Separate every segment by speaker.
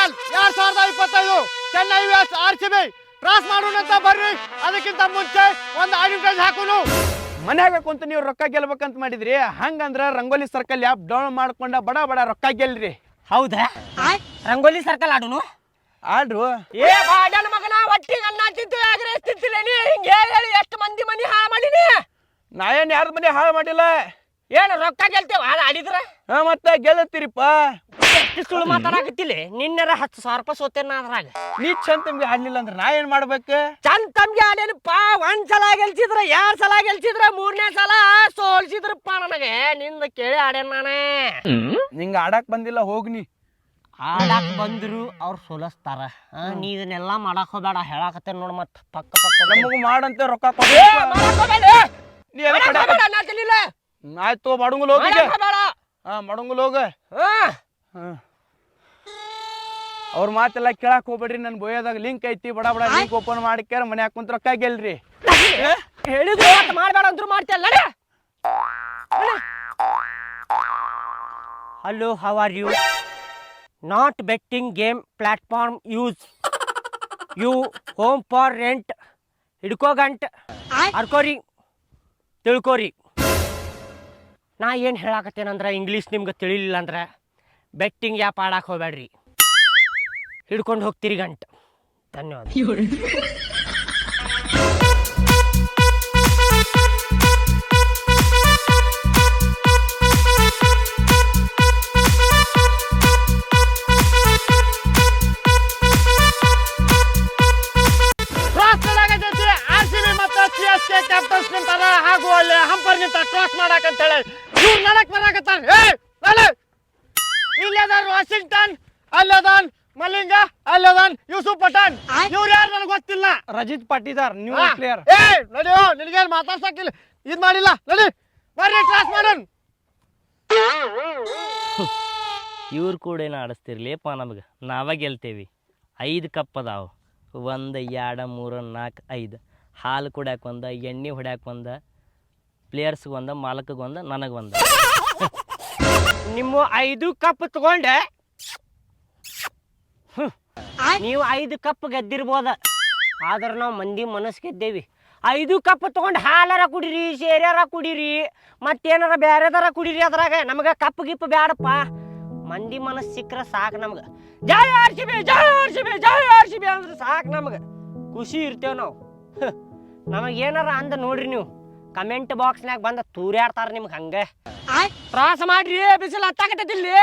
Speaker 1: Final 2025 Chennai vs RCB cross ಮಾಡೋಣ ಅಂತ ಬರ್ರಿ. ಅದಕ್ಕಿಂತ ಮುಂಚೆ ಒಂದು ಅಡ್ವರ್ಟೈಸ್ ಹಾಕೋನು. ಮನ್ಯಾಗ ಕುಂತ ನೀವು ರೊಕ್ಕ ಗೆಲ್ಬೇಕಂತ ಮಾಡಿದ್ರಿ, ಹಂಗಂದ್ರ ರಂಗೋಲಿ ಸರ್ಕಲ್ ಆ್ಯಪ್ ಡೌನ್ಲೋಡ್ ಮಾಡ್ಕೊಂಡ ಬಡ ಬಡ ರೊಕ್ಕ ಗೆಲ್ರಿ.
Speaker 2: ಹೌದಾ? ರಂಗೋಲಿ ಸರ್ಕಲ್ ಆಡುನು
Speaker 1: ಆಡ್ರು.
Speaker 2: ಏ ಬಾಡನ ಮಗನ ಒಟ್ಟಿಗೆ ಅನ್ನ ತಿಂತು ಆಗ್ರೆಸ್ ತಿಂತಿಲ್ಲ ನೀ ಹಿಂಗೆ ಹೇಳಿ ಎಷ್ಟು ಮಂದಿ ಮನಿ ಹಾಳು ಮಾಡಿನಿ.
Speaker 1: ನಾ ಏನ್ ಯಾರ್ದ ಮನೆ ಹಾಳು ಮಾಡಿಲ್ಲ.
Speaker 2: ಏನು ರೊಕ್ಕ ಗೆಲ್ತೇವ ಅದು ಆಡಿದ್ರ
Speaker 1: ಮತ್ತೆ ಗೆಲ್ಲತ್ತೀರಿಪ್ಪ.
Speaker 2: ಎಷ್ಟು ಸುಳ್ಳು ಮಾತಾಡಕತ್ತಿಲ್ಲ. ನಿನ್ನೆರ 10,000 ರೂಪಾಯಿ ಸೋತೇನ ಅದ್ರಾಗ.
Speaker 1: ನೀ ಚಂದ ತಮ್ಗೆ ಆಡ್ಲಿಲ್ಲ ಅಂದ್ರೆ ನಾ ಏನ್ ಮಾಡ್ಬೇಕು?
Speaker 2: ಚಂದ ತಮ್ಗೆ ಆಡೇನಪ್ಪ. 1 ಸಲ ಗೆಲ್ಸಿದ್ರ 2 ಸಲ ಗೆಲ್ಸಿದ್ರ 3ನೇ ಸಲ ಸೋಲ್ಸಿದ್ರಪ್ಪ. ನನಗೆ ನಿಂದ ಕೇಳಿ ಆಡೇನ ನಾನೇ.
Speaker 1: ನಿಂಗ ಆಡಾಕ್ ಬಂದಿಲ್ಲ ಹೋಗ್ನಿ.
Speaker 2: ಆಡಾಕ್ ಬಂದ್ರು ಅವ್ರು ಸೋಲಸ್ತಾರ. ನೀ ಇದನ್ನೆಲ್ಲ ಮಾಡಾಕ್ ಹೋಗ್ಬೇಡ ಹೇಳಾಕತ್ತೇನ್ ನೋಡ್. ಮತ್ ಪಕ್ಕ ಪಕ್ಕ
Speaker 1: ನಮಗ ಮಾಡಂತ ರೊಕ್ಕ ಆಯ್ತು. ಮಡಂಗುಲ್ ಹೋಗ. ಮಡಂಗುಲ್ ಹೋಗ. ಅವ್ರ ಮಾತೆಲ್ಲ ಕೇಳಾಕ್ ಹೋಗ್ಬೇಡ್ರಿ. ನನ್ ಬೋಯದಾಗ ಲಿಂಕ್ ಐತಿ, ಬಡ ಬಡ ಲಿಂಕ್ ಓಪನ್ ಮಾಡಿಕ್ಯಾರ ಮನ್ಯಾಗ ಕುಂತ ರೊಕ್ಕ ಗೆಲ್ರಿ.
Speaker 2: ಹೇಳಿದ್ರು ಮಾಡ್ಬೇಡ ಅಂದ್ರು ಮಾಡ್ತಿಯಲ್ಲ. Hello, how are you? Not betting game platform use you home for rent. ಹಿಡ್ಕೋ ಗಂಟ್ ಹರ್ಕೋರಿ ತಿಳ್ಕೋರಿ. ನಾ ಏನು ಹೇಳಾಕತ್ತೇನಂದ್ರೆ ಇಂಗ್ಲೀಷ್ ನಿಮ್ಗೆ ತಿಳಿಲಿಲ್ಲ ಅಂದ್ರೆ ಬೆಟ್ಟಿಂಗ್ ಯಾಪ್ ಆಡಕ್ಕೆ ಹೋಗ್ಬೇಡ್ರಿ. ಹಿಡ್ಕೊಂಡು ಹೋಗ್ತೀರಿ ಗಂಟ್. ಧನ್ಯವಾದ.
Speaker 1: ಹಾಗೂ ಅಲ್ಲಿ ಹಂಪರ್ ನಿಂತ ಕ್ರಾಸ್ ಮಾಡಾಕಂತ ಹೇಳಿ ಇವ್ರು ನಡಕ್ ಬರಾಕತ್ತಾರ. ಇಲ್ಲದಾನ್ ವಾಷಿಂಗ್ಟನ್, ಅಲ್ಲದಾನ್ ಮಲಿಂಗ, ಅಲ್ಲದಾನ್ ಯೂಸುಫ್ ಪಠಾಣ್. ಇವ್ರು ಯಾರು ನನಗೆ ಗೊತ್ತಿಲ್ಲ. Rajith Patidar new player. ನಡಿಯೋ, ನಿನಗೇನು ಮಾತಾಡ್ಸಕ್ಕಿಲ್ಲ. ಇದ್ ಮಾಡಿಲ್ಲ. ನಡಿ ಬರ್ರಿ ಕ್ರಾಸ್ ಮಾಡೋಣ.
Speaker 2: ಇವ್ರು ಕೂಡ ಏನು ಆಡಿಸ್ತಿರ್ಲಿಪ್ಪ. ನಮಗೆ ನಾವ ಗೆಲ್ತೇವಿ. 5 ಕಪ್ ಅದಾವ. 1 2 3 4 5. ಹಾಲು ಕುಡ್ಯಾಕ 1, ಎಣ್ಣೆ ಹೊಡ್ಯಾಕ 1, ಪ್ಲೇಯರ್ಸ್ಗೆ 1, ಮಾಲಕಗೆ 1, ನನಗೆ 1. ನಿಮ್ಮ 5 ಕಪ್ ತಗೊಂಡೆ ನೀವು 5 ಕಪ್ ಗೆದ್ದಿರ್ಬೋದ. ಆದ್ರೆ ನಾವು ಮಂದಿ ಮನಸ್ಸು ಗೆದ್ದೇವಿ. 5 ಕಪ್ ತಗೊಂಡು ಹಾಲಾರ ಕುಡೀರಿ, ಶೇರ್ಯಾರ ಕುಡೀರಿ, ಮತ್ತೇನಾರ ಬೇರೆದಾರ ಕುಡೀರಿ. ಅದ್ರಾಗ ನಮಗೆ ಕಪ್ ಗಿಪ್ ಬ್ಯಾಡಪ್ಪ. ಮಂದಿ ಮನಸ್ಸು ಸಿಕ್ಕರೆ ಸಾಕು ನಮ್ಗೆ. ಜೈ RCB, ಜೈ RCB, ಜೈ RCB ಅಂದ್ರೆ ಸಾಕು ನಮ್ಗೆ. ಖುಷಿ ಇರ್ತೇವೆ ನಾವು. ನಮಗೇನಾರ ಅಂದ ನೋಡ್ರಿ ನೀವು ಕಮೆಂಟ್ ಬಾಕ್ಸ್ನಾಗ ಬಂದ ತೂರ್ಯಾಡ್ತಾರ ನಿಮ್ಗೆ. ಹಂಗೆ ತ್ರಾಸ ಮಾಡ್ರಿ. ಬಿಸಿಲು ಹತ್ತಾಕತ್ತಿಲ್ಲಿ.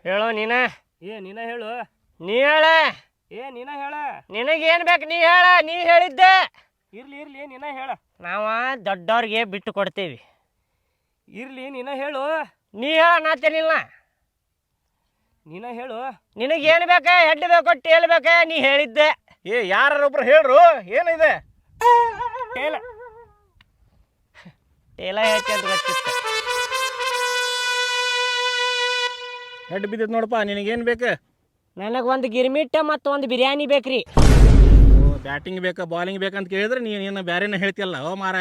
Speaker 2: ಹೇಳೋ ನೀನ. ನೀನ ಹೇಳು. ನೀ ಹೇಳ. ನೀನ ಹೇಳ. ನಿನಗೇನು ಬೇಕು ನೀ ಹೇಳ. ನೀ ಹೇಳಿದ್ದೆ. ಇರ್ಲಿ ನೀನ ಹೇಳ. ನಾವ ದೊಡ್ಡವ್ರಿಗೆ ಬಿಟ್ಟು ಕೊಡ್ತೇವಿ. ಇರ್ಲಿ ನೀನ ಹೇಳು. ನೀ ಹೇಳ. ನಾತೇನಿಲ್ಲ. ನೀನ ಹೇಳು. ನಿನಗೇನು ಬೇಕ? ಹೆಡ್ ಬೇಕೋ ಟೇಲ್ ಬೇಕ? ನೀ ಹೇಳಿದ್ದೆ.
Speaker 1: ಯಾರೊಬ್ರು ಹೇಳ್ರು. ಏನಿದೆ?
Speaker 2: ಟೇಲ ಹೇಳ್ತಿ ಅಂತ ಗೊತ್ತಿತ್ತು.
Speaker 1: ಹೆಡ್ ಬಿದ್ದಿತ್ತು ನೋಡಪ್ಪ. ನಿನಗೇನು ಬೇಕು?
Speaker 2: ನನಗೆ 1 ಗಿರ್ಮಿಟ್ಟ ಮತ್ತು 1 ಬಿರಿಯಾನಿ ಬೇಕ್ರಿ.
Speaker 1: ಬ್ಯಾಟಿಂಗ್ ಬೇಕಾ ಬಾಲಿಂಗ್ ಬೇಕಂತ ಕೇಳಿದ್ರೆ ನೀನು ಬೇರೆನ ಹೇಳ್ತಿಯಲ್ಲ. ಮಾರ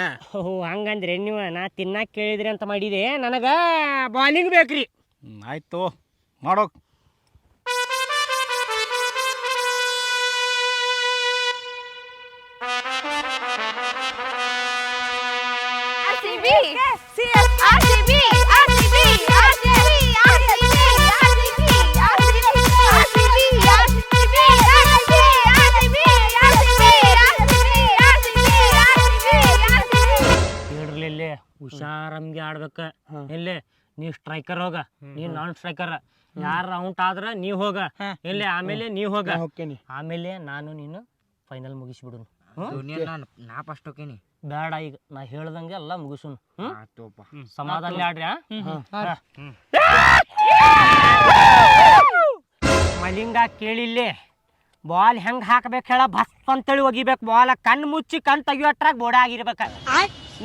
Speaker 2: ಹಂಗಂದ್ರೆ ನೀವು ನಾ ತಿನ್ನಾಕ ಕೇಳಿದ್ರಿ ಅಂತ ಮಾಡಿದೆ. ನನಗೆ ಬಾಲಿಂಗ್ ಬೇಕ್ರಿ.
Speaker 1: ಆಯ್ತು ಮಾಡೋ.
Speaker 2: ಹುಷಾರಂಗೆ ಆಡ್ಬೇಕ. ಎಲ್ಲೇ ನೀ ಸ್ಟ್ರೈಕರ್ ಹೋಗ, ನೀ ನಾನ್ ಸ್ಟ್ರೈಕರ್. ಯಾರ ಔಟ್ ಆದ್ರ ನೀ ಹೋಗ. ಎಲ್ಲೇ ಆಮೇಲೆ ನೀ ಹೋಗ. ಆಮೇಲೆ ನಾನು ನೀನು ಫೈನಲ್ ಮುಗಿಸ್ಬಿಡು.
Speaker 3: ನಾ ಫಸ್ಟ್ ಹೋಗ್ತೀನಿ.
Speaker 2: ಬೇಡ, ಈಗ ನಾ ಹೇಳ್ದಂಗೆ ಎಲ್ಲ ಮುಗಿಸು. ಸಮಾಧಾನ ಆಡ್ರಿ. ಮಲಿಂಗ ಕೇಳಿಲ್ಲೇ ಬಾಲ್ ಹೆಂಗ್ ಹಾಕ್ಬೇಕು ಹೇಳ. ಬಸ್ ಅಂತೇಳಿ ಒಗಿಬೇಕು ಬಾಲ್. ಕಣ್ಣು ಮುಚ್ಚಿ ಕಣ್ ತೆಗಿಯೋಟ್ರಾಗ ಬೋಡ ಆಗಿರ್ಬೇಕ.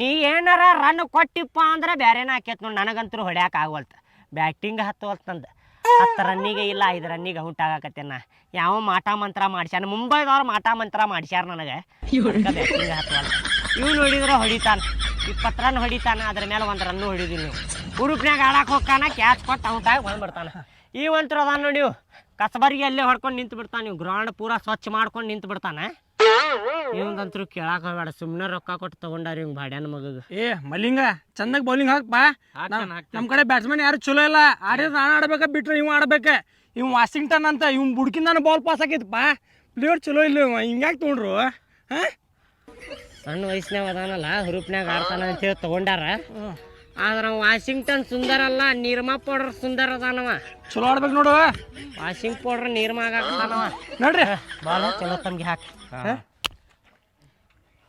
Speaker 2: ನೀ ಏನಾರ ರನ್ ಕೊಟ್ಟಿಪ್ಪ ಅಂದ್ರೆ ಬೇರೆನ ಹಾಕೈತ್ ನೋಡಿ. ನನಗಂತೂ ಹೊಡ್ಯಾಕ ಆಗವಲ್ತ. ಬ್ಯಾಟಿಂಗ್ ಹತ್ತವಲ್ತಂದು 10 ರನ್ನಿಗೆ ಇಲ್ಲ 5 ರನ್ನಿಗೆ ಔಟ್ ಆಗಾಕತ್ತೇನ. ಯಾವ ಮಾಟ ಮಂತ್ರ ಮಾಡ್ಸ್ಯಾನ. ಮುಂಬೈದವ್ರು ಮಾಟ ಮಂತ್ರ ಮಾಡ್ಸ್ಯಾರ ನನಗೆ. ಬ್ಯಾಟಿಂಗ್ ಹತ್ತವಲ್ತ. ಇವ್ ನೋಡಿದ್ರೆ ಹೊಡಿತಾನ. 20 ರನ್ ಹೊಡಿತಾನ, ಅದ್ರ ಮೇಲೆ 1 ರನ್ನು ಹೊಡಿದಿಲ್ಲ ನೀವು. ಹುರುಪ್ನ್ಯಾಗ ಆಡಾಕ್ ಹೋಗ್ತಾನ, ಕ್ಯಾಚ್ ಕೊಟ್ಟು ಔಟ್ ಆಗಿ ಬಂದ್ಬಿಡ್ತಾನ. ಇವಂತರ ಅದಾನ ನೋಡಿ, ನೀವು ಕಸಬರಿಗೆ ಅಲ್ಲೇ ಹೊಡ್ಕೊಂಡು ನಿಂತು ಬಿಡ್ತಾನೆ. ನೀವು ಗ್ರೌಂಡ್ ಪೂರಾ ಸ್ವಚ್ಛ ಮಾಡ್ಕೊಂಡು ನಿಂತು ಬಿಡ್ತಾನೆ. ಇವಂಗಂತರೂ ಕೇಳಾಕ ಹೋಗ್ಬೇಡ, ಸುಮ್ಮನೆ ರೊಕ್ಕ ಕೊಟ್ಟು ತಗೊಂಡಾರ ಇವಂಗ ಬಾಡ್ಯಾನ ಮಗಗ.
Speaker 1: ಏ ಮಲ್ಲಿಂಗ ಚಂದಾಗ ಬೌಲಿಂಗ್ ಹಾಕ್ಬಾ. ನಮ್ಮ ಕಡೆ ಬ್ಯಾಟ್ಸ್ಮನ್ ಯಾರು ಚಲೋ ಇಲ್ಲ, ಆಡಿದ್ರೆ ನಾನು ಆಡ್ಬೇಕ, ಬಿಟ್ರೆ ಇವ್ ಆಡ್ಬೇಕ. ಇವ್ ವಾಷಿಂಗ್ಟನ್ ಅಂತ ಇವ್ ಬುಡ್ಕಿಂದ ಬಾಲ್ ಪಾಸ್ ಆಗೈತಪ್ಪ. ಪ್ಲೇಯರ್ ಚಲೋ ಇಲ್ಲ, ಹಿಂಗ್ಯಾಕೆ ತೊಗೊಂಡ್ರು? ಹಾಂ,
Speaker 2: ಸಣ್ಣ ವಯಸ್ಸಿನಾಗ ಅದಾನಲ್ಲ, ಹುರುಪ್ನ್ಯಾಗ ಆಡ್ತಾನ ಅಂತೇಳಿ ತಗೊಂಡಾರ. ಆದ್ರೆ ವಾಷಿಂಗ್ಟನ್ ಸುಂದರ ಅಲ್ಲ, ನಿರ್ಮಾ ಪೌಡರ್ ಸುಂದರ ಅದಾನವ.
Speaker 1: ಚಲೋ ಆಡ್ಬೇಕು ನೋಡು.
Speaker 2: ವಾಷಿಂಗ್ ಪೌಡರ್ ನಿರ್ಮಾ ಆಗತ್ತಾನವ
Speaker 1: ನೋಡ್ರಿ.
Speaker 2: ಬಾಲ ಚಲೋ ತಮ್ಗೆ ಹಾಕಿ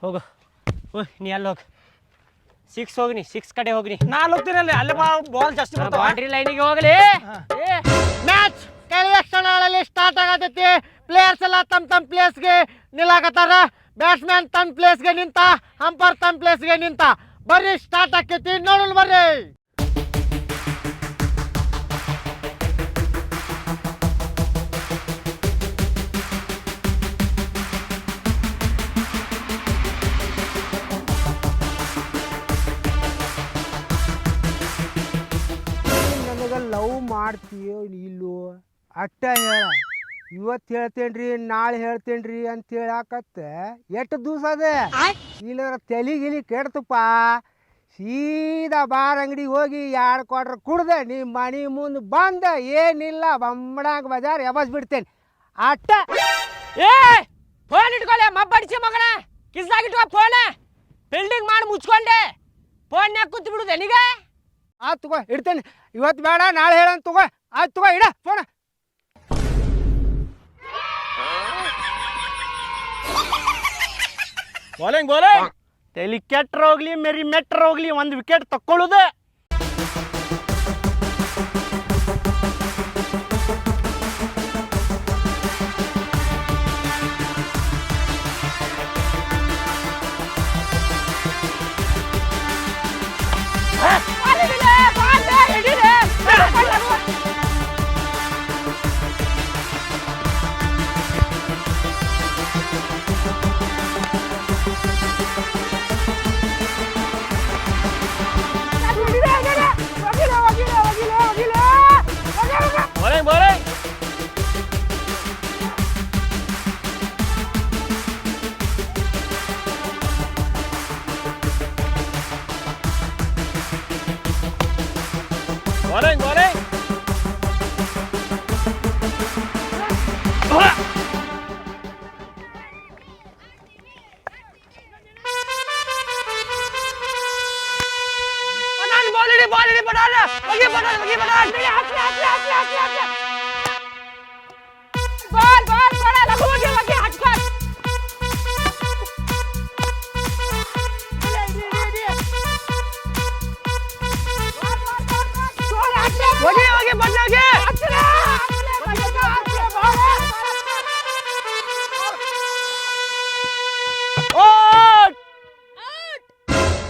Speaker 2: ಹೋಗು. ನೀ ಅಲ್ಲಿ ಹೋಗಿ 6 ಹೋಗ್ನಿ, 6 ಕಡೆ ಹೋಗ್ನಿ.
Speaker 1: ನಾನು ಹೋಗ್ತೀನಿ ಅಲ್ಲಿ, ಅಲ್ಲೇ ಬಾಲ್ ಜಾಸ್ತಿ
Speaker 2: ಬೌಂಡ್ರಿ ಲೈನಿಗೆ ಹೋಗ್ಲಿ.
Speaker 1: ಮ್ಯಾಚ್ ಕೆಲವೇ ಕ್ಷಣಗಳಲ್ಲಿ ಸ್ಟಾರ್ಟ್ ಆಗತೈತಿ. ಪ್ಲೇಯರ್ಸ್ ಎಲ್ಲ ತಮ್ಮ ಪ್ಲೇಸ್ಗೆ ನಿಲ್ಲಾಕತ್ತಾರ. ಬ್ಯಾಟ್ಸ್ಮನ್ ತನ್ನ ಪ್ಲೇಸ್ಗೆ ನಿಂತ, ಅಂಪೈರ್ ತನ್ನ ಪ್ಲೇಸ್ಗೆ ನಿಂತ. ಬರ್ರಿ ಸ್ಟಾರ್ಟ್ ಆಕೈತಿ, ನೋಡಲ್ ಬರ್ರಿ.
Speaker 4: ನನಗೆ ಲವ್ ಮಾಡ್ತೀಯೋ ಇಲ್ಲೋ ಅಟ್ಟ ಹೇಳ. ಇವತ್ತು ಹೇಳ್ತೇನ್ರಿ, ನಾಳೆ ಹೇಳ್ತೇನ್ರಿ ಅಂತ ಹೇಳಾಕತ್ತ ಎಷ್ಟು ದಿವಸ ಅದ. ಇಲ್ಲದ್ರ ತಲೆಗಿಲಿ ಕೆಡ್ತಪ್ಪ. ಸೀದಾ ಬಾರ್ ಅಂಗಡಿಗೆ ಹೋಗಿ 2 ಕ್ವಾರ್ಟರ್ ಕುಡ್ದೆ ನಿಮ್ಮ ಮನೆ ಮುಂದೆ ಬಂದ, ಏನಿಲ್ಲ ಬೊಮ್ಮಡಾಗ ಬಜಾರ್ ಯಾವಸ್ ಬಿಡ್ತೇನೆ ಅಟ್ಟ.
Speaker 2: ಏ ಫೋನ್ ಇಟ್ಕೊಳ್ಳೆ, ಮಬ್ಬಡಿಸಿ ಮಗನ, ಕಿಸ್ದಾಗಿಟ್ಕೊ ಫೋನ್. ಬಿಲ್ಡಿಂಗ್ ಮಾಡಿ ಮುಚ್ಕೊಂಡೆ, ಫೋನ್ಯಾಗ ಕೂತ್ ಬಿಡುದು ಎನಿಗೆ.
Speaker 4: ಆಯ್ತು ತಗೋ ಇಡ್ತೇನೆ. ಇವತ್ತು ಬೇಡ ನಾಳೆ ಹೇಳಂತ ತಗೋ. ಆಯ್ತು ತಗೋ ಇಡ ಫೋನ.
Speaker 1: ಬೌಲಿಂಗ್ ತಲೆ ಕೆಟ್ರ ಹೋಗ್ಲಿ, ಮೆರಿ ಮೆಟ್ರ ಹೋಗ್ಲಿ, 1 ವಿಕೆಟ್ ತಕ್ಕೊಳ್ಳುದು.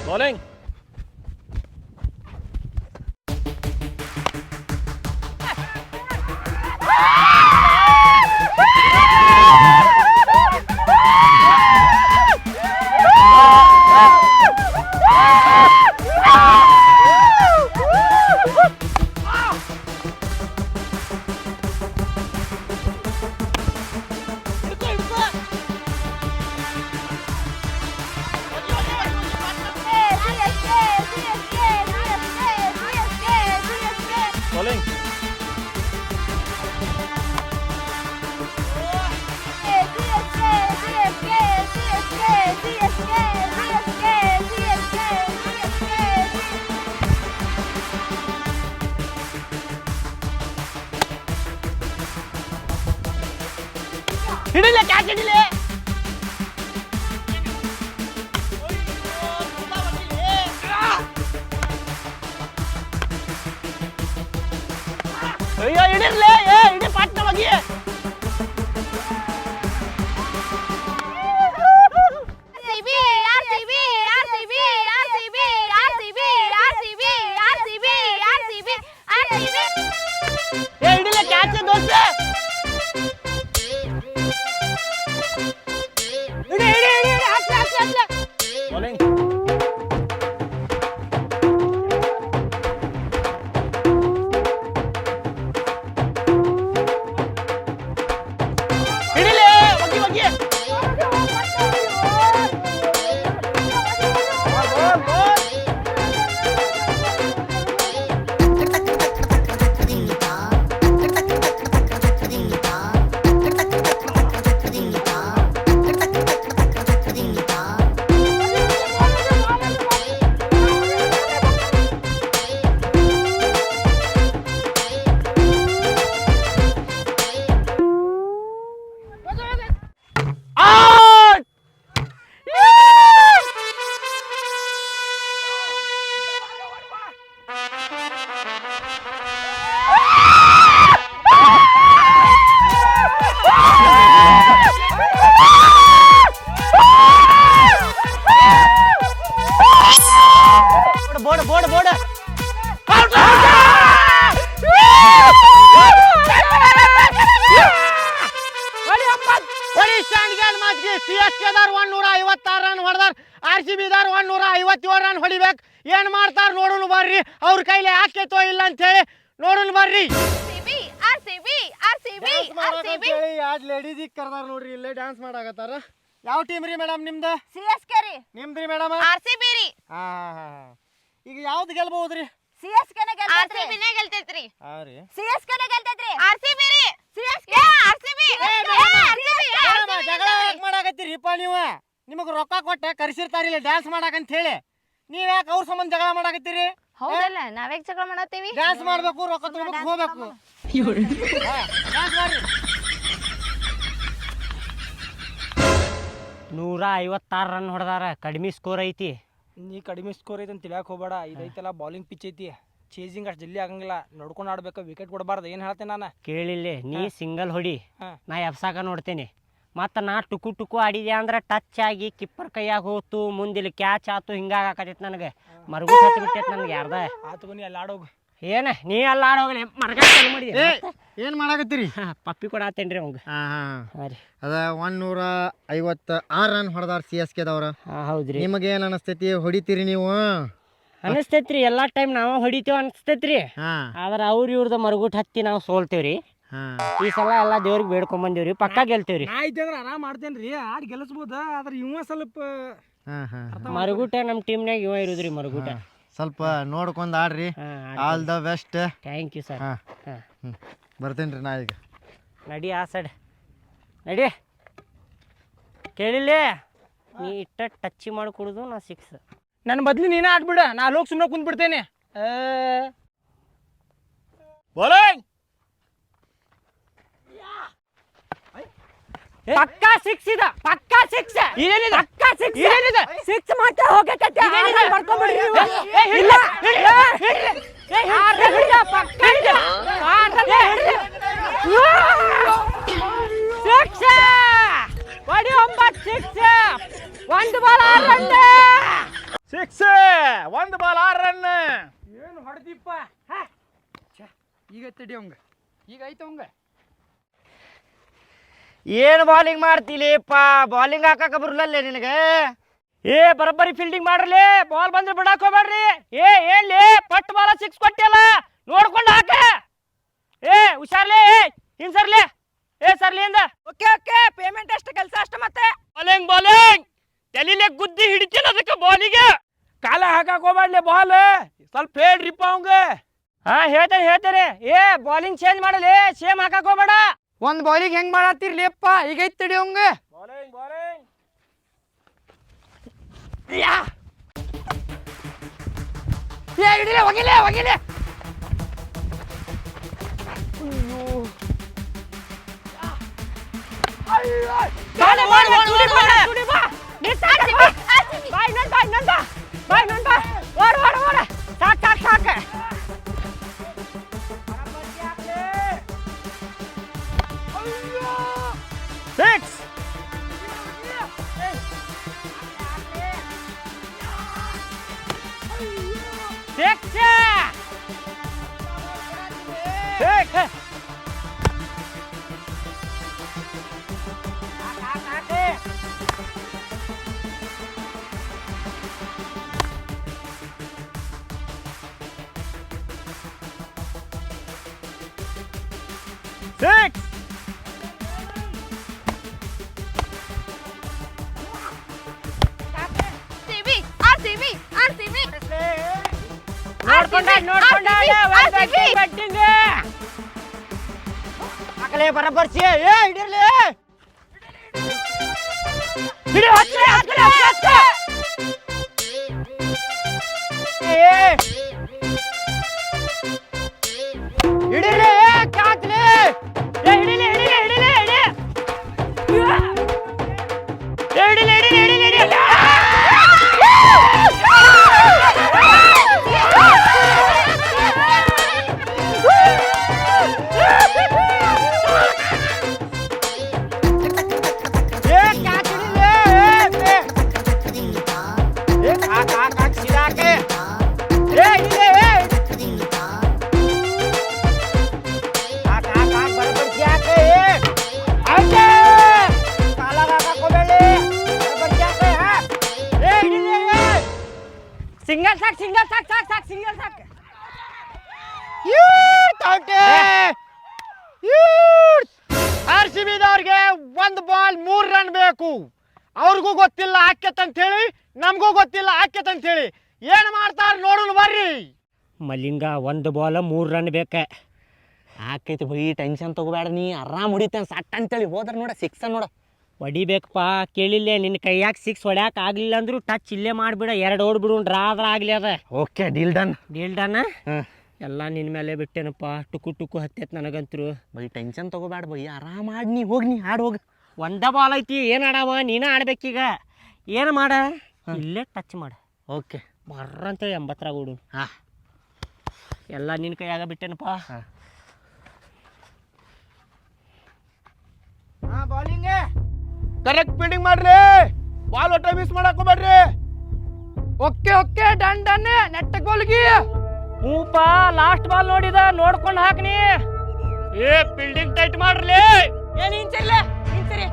Speaker 1: Bowling. ಹಿಡಿಲೆ ಕ್ಯಾಚ್ ಹಿಡಿಲೆ. ಅಯ್ಯೋ ಹಿಡಿರ್ಲೆ, ಏ ಹಿಡಿ ಪಾಟ್ನ ಹೋಗಿ. ಏ ಹಿಡಿಲೆ ಕ್ಯಾಚ್ ದೋಸ್ತ. Bowling. ಇವತ್ತು ರನ್ ಹೊಡಿಬೇಕು. ಏನ್ ಮಾಡ್ತಾರ ನೋಡೋಣ ಬರ್ರಿ. ಅವ್ರ ಕೈಲಿ ಹಾಕೇತೋ ಇಲ್ಲ ಅಂತ ಹೇಳಿ ನೋಡೋಣ ಬರ್ರಿ. ಯಾಡ್ ಲೇಡೀಸ್ ಕರ್ದಾರ ನೋಡ್ರಿ, ಇಲ್ಲೇ ಡ್ಯಾನ್ಸ್ ಮಾಡಾಕತ್ತಾರ. ಯಾವ ಟೀಮ್ ರೀ ಮೇಡಮ್ ನಿಮ್ದು?
Speaker 5: CSK ರೀ.
Speaker 1: ನಿಮ್ದ್ರಿ ಮೇಡಮ್?
Speaker 5: RCB ರೀ.
Speaker 1: ಈಗ ಯಾವ್ದು ಗೆಲ್ಬಹುದ್ರಿ?
Speaker 5: CSK ನೇ ಗೆಲ್ತೈತ್ರಿ. RCB ನೇ ಗೆಲ್ತೈತ್ರಿ.
Speaker 1: ಹಾ ರೀ.
Speaker 5: CSK ನೇ ಗೆಲ್ತೈತ್ರಿ. RCB ರೀ. CSK RCB.
Speaker 1: ಜಗಳ ಯಾಕೆ ಮಾಡಾಕತ್ತೀರಿಪ್ಪ ನೀವು? ನಿಮಗ್ ರೊಕ್ಕ ಕೊಟ್ಟ ಕರ್ಸಿರ್ತಾರಿಲ್ಲ ಡ್ಯಾನ್ಸ್ ಮಾಡಾಕಂತ ಹೇಳಿ, ನೀವ್ ಯಾಕೆ ಅವ್ರ ಸಂಬಂಧ ಜಗಳ ಮಾಡಾಕತ್ತೀರಿ?
Speaker 5: ಹೌದಲ್ಲ, ನಾವೇಕ್ ಜಗಳ ಮಾಡತ್ತೀವಿ?
Speaker 1: ಡ್ಯಾನ್ಸ್ ಮಾಡ್ಬೇಕು, ರೊಕ್ಕ ತಗೋಬೇಕು, ಹೋಗ್ಬೇಕು. ಡ್ಯಾನ್ಸ್ ಮಾಡ್ರಿ.
Speaker 2: 156 ರನ್ ಹೊಡೆದಾರ, ಕಡಿಮೆ ಸ್ಕೋರ್ ಐತಿ.
Speaker 6: ನೀ ಕಡಿಮೆ ಸ್ಕೋರ್ ಐತೆ ಅಂತ ತಿಳಿಯಕ್ಕೆ ಹೋಗಬೇಡ. ಇದೈತೆಲ್ಲ ಬೌಲಿಂಗ್ ಪಿಚ್ ಐತಿ, ಚೇಜಿಂಗ್ ಅಷ್ಟು ಜಲ್ದಿ ಆಗಂಗಿಲ್ಲ. ನೋಡ್ಕೊಂಡು ಆಡ್ಬೇಕು, ವಿಕೆಟ್ ಕೊಡಬಾರ್ದು. ಏನು ಹೇಳ್ತೇನೆ ನಾನು?
Speaker 2: ಕೇಳಿಲ್ಲ, ನೀ ಸಿಂಗಲ್ ಹೊಡಿ, ನಾ ಎಬ್ಸಾಕ ನೋಡ್ತೇನೆ. ಮತ್ತು ನಾ ಟುಕು ಆಡಿದೆ ಅಂದ್ರೆ ಟಚ್ ಆಗಿ ಕಿಪ್ಪರ್ ಕೈಯಾಗ ಹೋತು, ಮುಂದಿಲ್ಲಿ ಕ್ಯಾಚ್ ಆತು, ಹಿಂಗಾಗತ್ತೈತಿ ನನಗೆ. ಮರಗು ಹತ್ತಿ ಬಿಟ್ಟೈತಿ ನನಗೆ ಯಾರ್ದ.
Speaker 6: ಆತು ನೀ ಅಲ್ಲಿ ಆಡೋಗು.
Speaker 2: ಏನ ನೀ ಎಲ್ಲ ಆಡೋಗ್ಲಿ, ಮರ್ಗ ಮಾಡಿ
Speaker 1: ಏನ್ ಮಾಡಾಕತ್ತೀರಿ?
Speaker 2: ಪಪ್ಪಿ ಕೊಡತ್ತೇನ್ರಿ ಅವಂಗ.
Speaker 1: ಹಾಂ ರೀ. ಅದ 156 ರನ್ ಹೊಡೆದಾರ CSK ದವ್ರ.
Speaker 2: ಹೌದ್ರಿ.
Speaker 1: ನಿಮಗೆ ಏನ್ ಅನಸ್ತೈತಿ? ಹೊಡಿತೀರಿ ನೀವು?
Speaker 2: ಅನಿಸ್ತೈತ್ರಿ, ಎಲ್ಲಾ ಟೈಮ್ ನಾವು ಹೊಡಿತೇವ ಅನಿಸ್ತೈತ್ರಿ. ಆದ್ರೆ ಇವ್ರದ್ದು ಮರಗುಟ್ ಹತ್ತಿ ನಾವು ಸೋಲ್ತೇವ್ರಿ. ಈ ಸಲ ಎಲ್ಲಾ ದೇವ್ರಿಗೆ ಬೇಡ್ಕೊಂಡ್ ಬಂದೇವ್ರಿ, ಪಕ್ಕ ಗೆಲ್ತೇವ್ರಿ.
Speaker 6: ನಾ ಐತೆ ಅಂದ್ರೆ ಆರಾಮ್ ಮಾಡ್ತೇನ್ರಿ, ಆಡಿ ಗೆಲ್ಲಿಸ್ಬೋದ. ಆದ್ರೆ ಇವ ಸ್ವಲ್ಪ
Speaker 2: ಮರಗುಟ ನಮ್ಮ ಟೀಮ್ನಾಗ ಇವ ಇರುದ್ರಿ. ಮರಗುಟ
Speaker 1: ಸ್ವಲ್ಪ ನೋಡ್ಕೊಂಡ್ ಆಡ್ರಿ. All the best.
Speaker 2: Thank you sir.
Speaker 1: ಬರ್ತೇನ್ರಿ ನಾ ಈಗ.
Speaker 2: ನಡಿ ಆ ಸೈಡ್ ನಡಿ. ಕೇಳಿಲ್ಲ, ನೀ ಇಟ್ಟ ಟಚ್ ಮಾಡಿ ಕೊಡುದು, ನಾ 6.
Speaker 6: ನನ್ನ ಬದ್ಲಿ ನೀನೇ ಆಡ್ಬಿಡ, ನಾ ಲೋಕ್ ಸುಮ್ಮನೆ ಕುಂತ್ ಬಿಡ್ತೇನೆ.
Speaker 2: ಪಕ್ಕಾ 6 ಇದ, ಪಕ್ಕಾ 6. ಇದೇನಿದೆ? ಪಕ್ಕಾ 6. ಇದೇನಿದೆ? 6 ಮಾತ್ರ ಹೋಗತ್ತೆ. ಇದೇನಿದೆ? ಮಾಡ್ಕೊಂಡ್ಬಿಡಿ ನೀವು. ಇಲ್ಲ ಪಕ್ಕಾ ಇದೆ. 6 ಬಡಿ 9 6. ಒಂದು ಬಾಲ್ 6 ರನ್.
Speaker 1: 6 ಒಂದು ಬಾಲ್ 6 ರನ್.
Speaker 6: ಏನು ಹೊಡೆದಿಪ್ಪ? ಈಗ ತಡಿ ಅವಂಗ, ಈಗ ಐತೆ ಅವಂಗ.
Speaker 2: ಏನು ಬಾಲಿಂಗ್ ಮಾಡ್ತಿಲಿಪ್ಪ? ಬಾಲಿಂಗ್ ಹಾಕಕ ಬರಲಲ್ಲೇ ನಿನಗೆ? ಬರೋಬ್ಬರಿ ಫೀಲ್ಡಿಂಗ್ ಮಾಡ್ರಲಿ, ಬಾಲ್ ಬಂದ್ರೆ ಬಿಡಾಕ್ ಹೋಗ್ಬೇಡ್ರಿ. ಏನ್ಲಿ ಪಟ್ ಬಾಲ 6 ಕೊಟ್ಟಿಯಲ್ಲ, ನೋಡ್ಕೊಂಡು ಹಾಕ. ಹುಷಾರ್ಲಿ, ಹಿಂಸರ್ಲಿ. ಸರ್ಲಿ ಇಂದ. ಓಕೆ ಪೇಮೆಂಟ್ ಅಷ್ಟು, ಕೆಲಸ ಅಷ್ಟು. ಮತ್ತೆ ಬಾಲಿಂಗ್ ತಲಿಲೆ ಗುದ್ದಿ ಹಿಡಿತಿಲ್ಲ ಅದಕ್ಕೆ ಬಾಲಿಗೆ.
Speaker 6: ಕಾಲ ಹಾಕಕ್ ಹೋಗ್ಬೇಡ್ಲಿ, ಬಾಲ್ ಸ್ವಲ್ಪ ಹೇಳ್ರಿಪ್ಪ ಅವಂಗ.
Speaker 2: ಹೇಳ್ತೇನೆ. ಬಾಲಿಂಗ್ ಚೇಂಜ್ ಮಾಡಲಿ, ಸೇಮ್ ಹಾಕಕ್ ಹೋಗ್ಬೇಡ.
Speaker 6: ಒಂದ್ ಬಾಲಿಂಗ್ ಹೆಂಗ್ ಮಾಡತ್ತಿರ್ಲಿಪ್ಪ? ಈಗ ಐತ್ ತಡಿ ಅವಂಗ. ಹೋಗಿಲೆ. ಸಾಕ. 6 ಮಕ್ಕಳೇ ಬರಬರ್ಸಿ. ಹಿಡಿರ್ಲಿ, ಹಿಡಿರ್ಲಿ, ಕಾತ್ಲಿ. ಹಿಡಿಲಿ.
Speaker 2: ಸಾಕ್ ಸಿಂಗಲ್ ಸಾಕ್ ಸಾಕ್ ಸಾಕ್ ಸಿಂಗಲ್ ಸಾಕ್
Speaker 1: RCB ದವ್ರಿಗೆ 1 ಬಾಲ್ 3 ರನ್ ಬೇಕು. ಅವ್ರಿಗೂ ಗೊತ್ತಿಲ್ಲ ಆಕ್ಯತ್ ಅಂತ ಹೇಳಿ, ನಮಗೂ ಗೊತ್ತಿಲ್ಲ ಆಕ್ಯತ್ ಅಂತ ಹೇಳಿ. ಏನ್ ಮಾಡ್ತಾರ ನೋಡೋಣ ಬರ್ರಿ.
Speaker 2: ಮಲಿಂಗ 1 ಬಾಲ್ 3 ರನ್ ಬೇಕ.
Speaker 7: ಆಕೈತಿ ಬೈ, ಟೆನ್ಷನ್ ತಗೋಬೇಡ, ನೀ ಆರಾಮ್ ಹೊಡಿತೇನೆ ಸಟ್ ಅಂತೇಳಿ ಹೋದ್ರ ನೋಡ 6 ನೋಡ.
Speaker 2: ಹೊಡಿಬೇಕಪ್ಪ, ಕೇಳಿಲ್ಲ ನಿನ್ನ ಕೈಯಾಗ 6 ಹೊಡ್ಯಾಕ ಆಗ್ಲಿಲ್ಲ ಅಂದ್ರು ಟಚ್ ಇಲ್ಲೇ ಮಾಡಿಬಿಡ, 2 ಓಡ್ಬಿಡು, ಡ್ರಾ ಆದ್ರೆ ಆಗಲಿ ಅದ.
Speaker 7: Okay, deal done.
Speaker 2: Deal done. ಎಲ್ಲ ನಿನ್ನ ಮೇಲೆ ಬಿಟ್ಟೇನಪ್ಪ, ಟುಕು ಹತ್ತೈತೆ ನನಗಂತರು.
Speaker 7: ಬೈ ಟೆನ್ಷನ್ ತಗೋಬೇಡ ಬೈ, ಆರಾಮ್ ಆಡ್, ನೀ ಹೋಗಿ, ನೀ ಆಡ್ ಹೋಗಿ.
Speaker 2: 1 ಬಾಲ್ ಐತಿ, ಏನು ಆಡವ, ನೀನ ಆಡ್ಬೇಕೀಗ. ಏನು ಮಾಡ, ಇಲ್ಲೇ ಟಚ್ ಮಾಡ.
Speaker 7: ಓಕೆ,
Speaker 2: ಬರ್ರಂತೇಳಿ 80ರಾಗ ಓಡು.
Speaker 7: ಹಾಂ,
Speaker 2: ಎಲ್ಲ ನಿನ್ನ ಕೈಯಾಗ ಬಿಟ್ಟೇನಪ್ಪ.
Speaker 1: ಬಾಲಿಂಗ್ ಕರೆಕ್ಟ್ ಫೀಲ್ಡಿಂಗ್ ಮಾಡ್ರಿ, ಬಾಲ್ ಒಟ್ಟ ಮಿಸ್ ಮಾಡಕ್ ಹೋಗ್ಬೇಡ್ರಿ. ಓಕೆ ಡನ್ ನೆಟ್ಟ ಗೋಲ್ಗಿ.
Speaker 2: ಹೂಪ ಲಾಸ್ಟ್ ಬಾಲ್ ನೋಡಿದ, ನೋಡ್ಕೊಂಡು ಹಾಕ್ನಿ.
Speaker 1: ಫೀಲ್ಡಿಂಗ್ ಟೈಟ್ ಮಾಡ್ರಿ.
Speaker 2: ಏನು ಇಂಚರ್ಲೆ ಇಂಚರಿ.